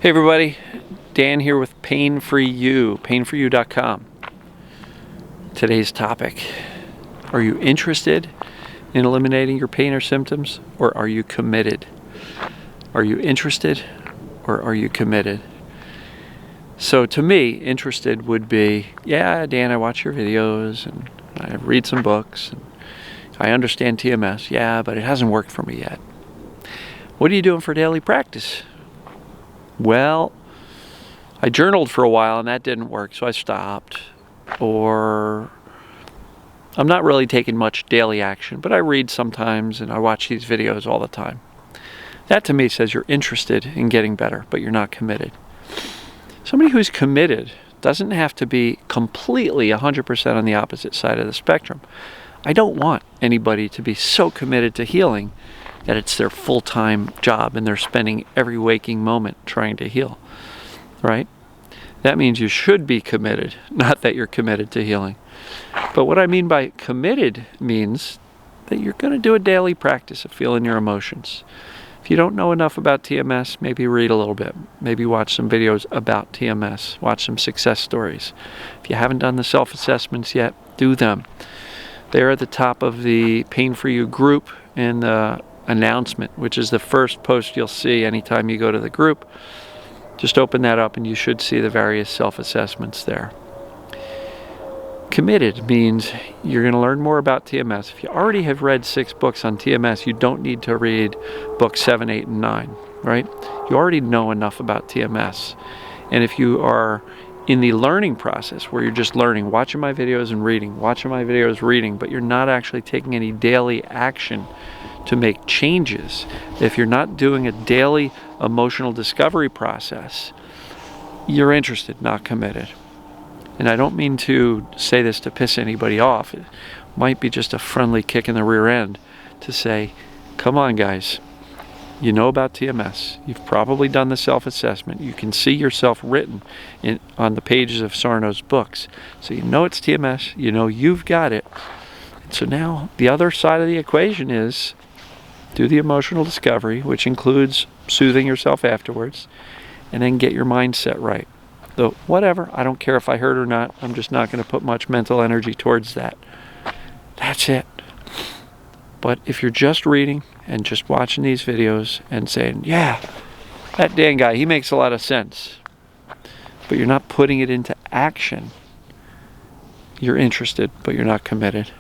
Hey everybody, Dan here with Pain For You, painforyou.com. Today's topic: are you interested in eliminating your pain or symptoms, or are you committed? Are you interested, or are you committed? So to me, interested would be, yeah, Dan, I watch your videos and I read some books and I understand TMS, yeah, but it hasn't worked for me yet. What are you doing for daily practice? Well, I journaled for a while and that didn't work, so I stopped. Or I'm not really taking much daily action, but I read sometimes and I watch these videos all the time. That to me says you're interested in getting better, but you're not committed. Somebody who's committed doesn't have to be completely 100% on the opposite side of the spectrum. I don't want anybody to be so committed to healing that it's their full-time job and they're spending every waking moment trying to heal, right? That means you should be committed, not that you're committed to healing. But what I mean by committed means that you're going to do a daily practice of feeling your emotions. If you don't know enough about TMS, maybe read a little bit. Maybe watch some videos about TMS. Watch some success stories. If you haven't done the self-assessments yet, do them. They're at the top of the Pain For You group in the announcement, which is the first post you'll see anytime you go to the group. Just open that up and you should see the various self-assessments there. Committed means you're going to learn more about TMS. If you already have read 6 books on TMS, you don't need to read books 7, 8, and 9, right? You already know enough about TMS. And if you are in the learning process where you're just learning, watching my videos and reading, watching my videos, reading, but you're not actually taking any daily action to make changes, if you're not doing a daily emotional discovery process, you're interested, not committed. And I don't mean to say this to piss anybody off. It might be just a friendly kick in the rear end to say, come on guys, you know about TMS. You've probably done the self-assessment. You can see yourself written on the pages of Sarno's books. So you know it's TMS, you know you've got it. So now the other side of the equation is do the emotional discovery, which includes soothing yourself afterwards, and then get your mindset right. Though, whatever, I don't care if I hurt or not, I'm just not going to put much mental energy towards that. That's it. But if you're just reading and just watching these videos and saying, yeah, that Dan guy, he makes a lot of sense, but you're not putting it into action, you're interested, but you're not committed.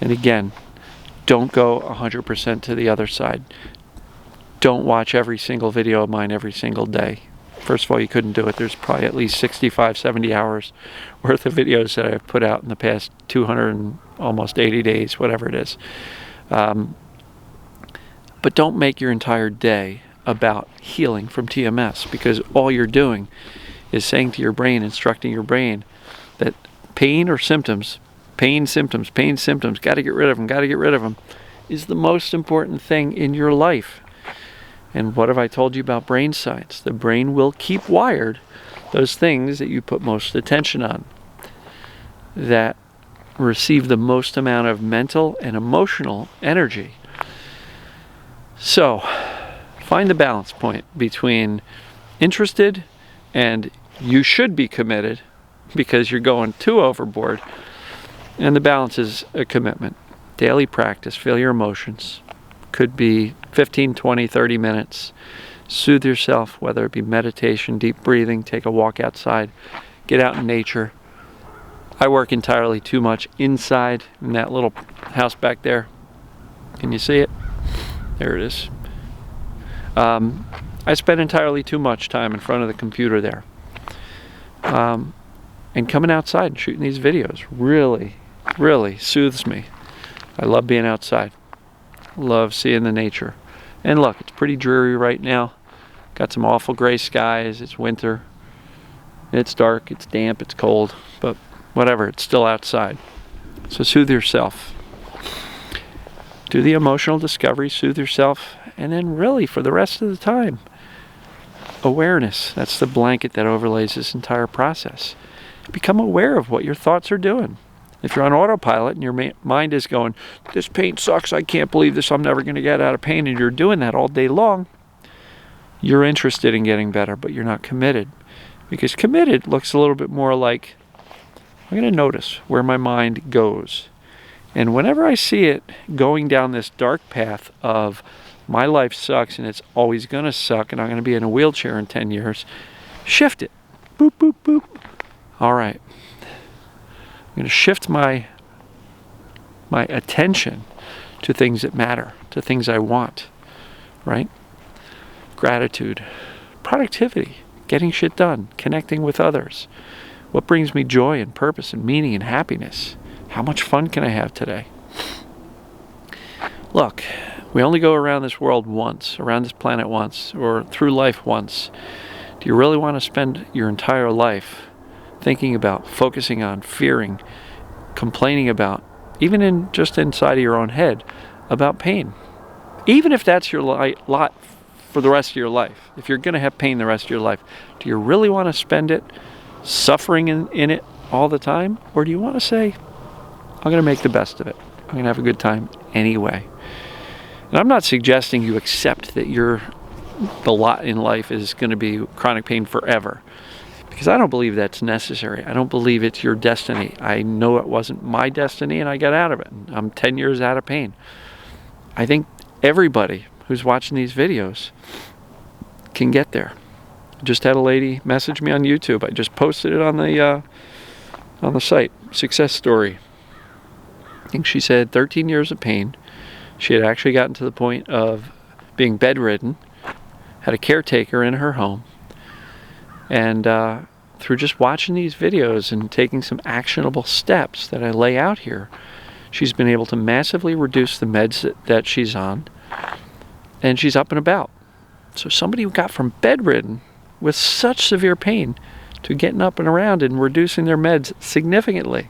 And again, don't go 100% to the other side. Don't watch every single video of mine every single day. First of all, you couldn't do it. There's probably at least 65, 70 hours worth of videos that I've put out in the past 200 and almost 80 days, whatever it is. But don't make your entire day about healing from TMS, because all you're doing is saying to your brain, instructing your brain that pain or symptoms, pain, symptoms, got to get rid of them, is the most important thing in your life. And what have I told you about brain science? The brain will keep wired those things that you put most attention on, that receive the most amount of mental and emotional energy. So, find the balance point between interested and you should be committed because you're going too overboard, and the balance is a commitment. Daily practice, feel your emotions. Could be 15, 20, 30 minutes. Soothe yourself, whether it be meditation, deep breathing, take a walk outside, get out in nature. I work entirely too much inside in that little house back there. Can you see it? There it is. I spend entirely too much time in front of the computer there. And coming outside and shooting these videos really, really soothes me. I love being outside. Love seeing the nature. And look, it's pretty dreary right now. Got some awful gray skies. It's winter. It's dark. It's damp. It's cold. But whatever, it's still outside. So soothe yourself. Do the emotional discovery, soothe yourself, and then really for the rest of the time, awareness. That's the blanket that overlays this entire process. Become aware of what your thoughts are doing. If you're on autopilot and your mind is going, this pain sucks, I can't believe this, I'm never going to get out of pain, and you're doing that all day long, you're interested in getting better, but you're not committed. Because committed looks a little bit more like, I'm going to notice where my mind goes. And whenever I see it going down this dark path of my life sucks and it's always going to suck and I'm going to be in a wheelchair in 10 years, shift it. Boop, boop, boop. All right. I'm going to shift my attention to things that matter, to things I want, right? Gratitude, productivity, getting shit done, connecting with others. What brings me joy and purpose and meaning and happiness? How much fun can I have today? Look, we only go around this world once, around this planet once, or through life once. Do you really want to spend your entire life thinking about, focusing on, fearing, complaining about, even just inside of your own head, about pain? Even if that's your lot for the rest of your life, if you're going to have pain the rest of your life, do you really want to spend it suffering in it all the time? Or do you want to say, I'm going to make the best of it. I'm going to have a good time anyway. And I'm not suggesting you accept that the lot in life is going to be chronic pain forever, because I don't believe that's necessary. I don't believe it's your destiny. I know it wasn't my destiny and I got out of it. I'm 10 years out of pain. I think everybody who's watching these videos can get there. I just had a lady message me on YouTube. I just posted it on the site. Success story. I think she said 13 years of pain. She had actually gotten to the point of being bedridden, had a caretaker in her home, and through just watching these videos and taking some actionable steps that I lay out here, she's been able to massively reduce the meds that she's on, and she's up and about. So somebody who got from bedridden with such severe pain to getting up and around and reducing their meds significantly.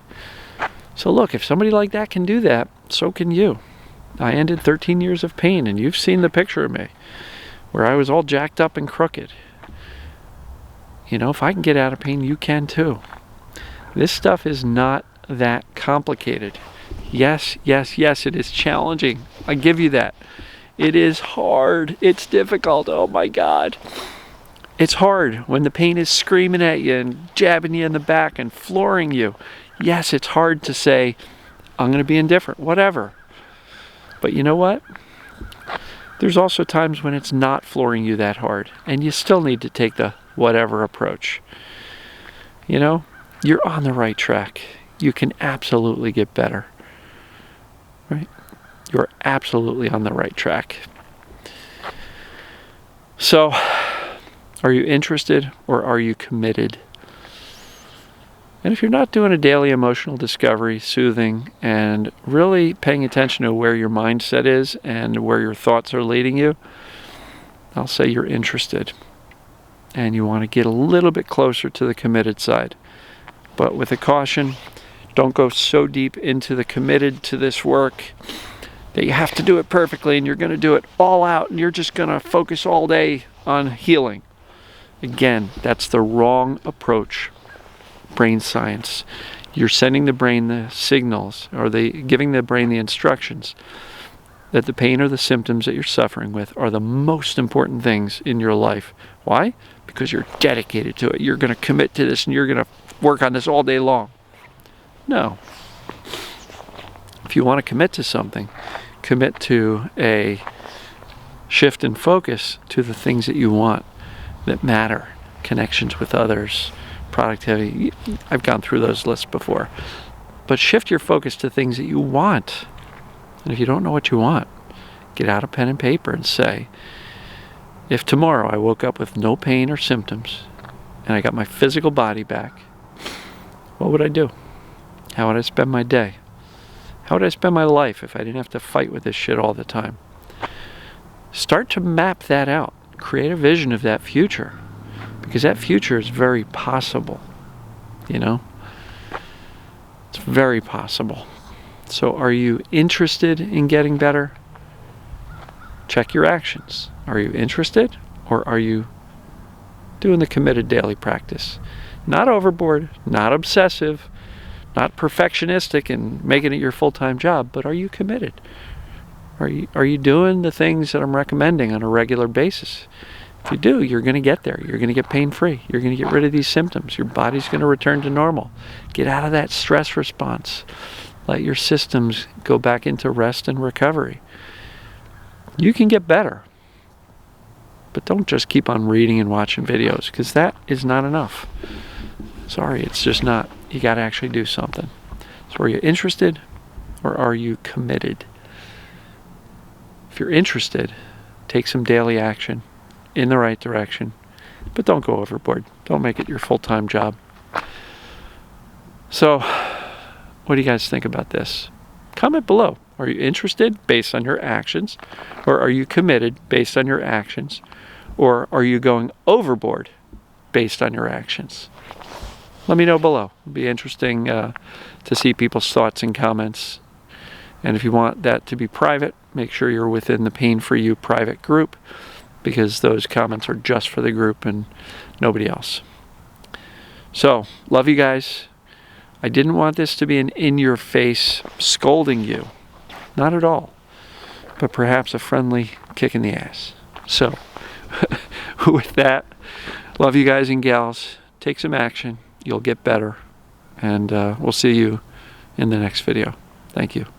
So look, if somebody like that can do that, so can you. I ended 13 years of pain, and you've seen the picture of me where I was all jacked up and crooked. You know, if I can get out of pain, you can too. This stuff is not that complicated. Yes, yes, yes, it is challenging. I give you that. It is hard. It's difficult. Oh my God. It's hard when the pain is screaming at you and jabbing you in the back and flooring you. Yes, it's hard to say, I'm going to be indifferent, whatever. But you know what? There's also times when it's not flooring you that hard, and you still need to take the whatever approach. You know, you're on the right track. You can absolutely get better. Right? You're absolutely on the right track. So, are you interested or are you committed? And if you're not doing a daily emotional discovery, soothing, and really paying attention to where your mindset is and where your thoughts are leading you, I'll say you're interested. And you want to get a little bit closer to the committed side. But with a caution, don't go so deep into the committed to this work that you have to do it perfectly and you're going to do it all out and you're just going to focus all day on healing. Again, that's the wrong approach. Brain science. You're sending the brain the signals, or giving the brain the instructions that the pain or the symptoms that you're suffering with are the most important things in your life. Why? Because you're dedicated to it. You're going to commit to this and you're going to work on this all day long. No. If you want to commit to something, commit to a shift in focus to the things that you want, that matter, connections with others, productivity. I've gone through those lists before. But shift your focus to things that you want. And if you don't know what you want, get out a pen and paper and say, if tomorrow I woke up with no pain or symptoms and I got my physical body back, what would I do? How would I spend my day? How would I spend my life if I didn't have to fight with this shit all the time? Start to map that out. Create a vision of that future. Because that future is very possible, you know? It's very possible. So are you interested in getting better? Check your actions. Are you interested, or are you doing the committed daily practice? Not overboard, not obsessive, not perfectionistic and making it your full-time job, but are you committed? Are you doing the things that I'm recommending on a regular basis? If you do, you're going to get there. You're going to get pain-free. You're going to get rid of these symptoms. Your body's going to return to normal. Get out of that stress response. Let your systems go back into rest and recovery. You can get better. But don't just keep on reading and watching videos, because that is not enough. Sorry, it's just not. You got to actually do something. So are you interested, or are you committed? If you're interested, take some daily action in the right direction, but don't go overboard. Don't make it your full-time job. So, what do you guys think about this? Comment below. Are you interested based on your actions, or are you committed based on your actions, or are you going overboard based on your actions? Let me know below. It'll be interesting to see people's thoughts and comments. And if you want that to be private, make sure you're within the Pain For You private group, because those comments are just for the group and nobody else. So, love you guys. I didn't want this to be an in-your-face scolding you. Not at all. But perhaps a friendly kick in the ass. So, with that, love you guys and gals. Take some action. You'll get better. And we'll see you in the next video. Thank you.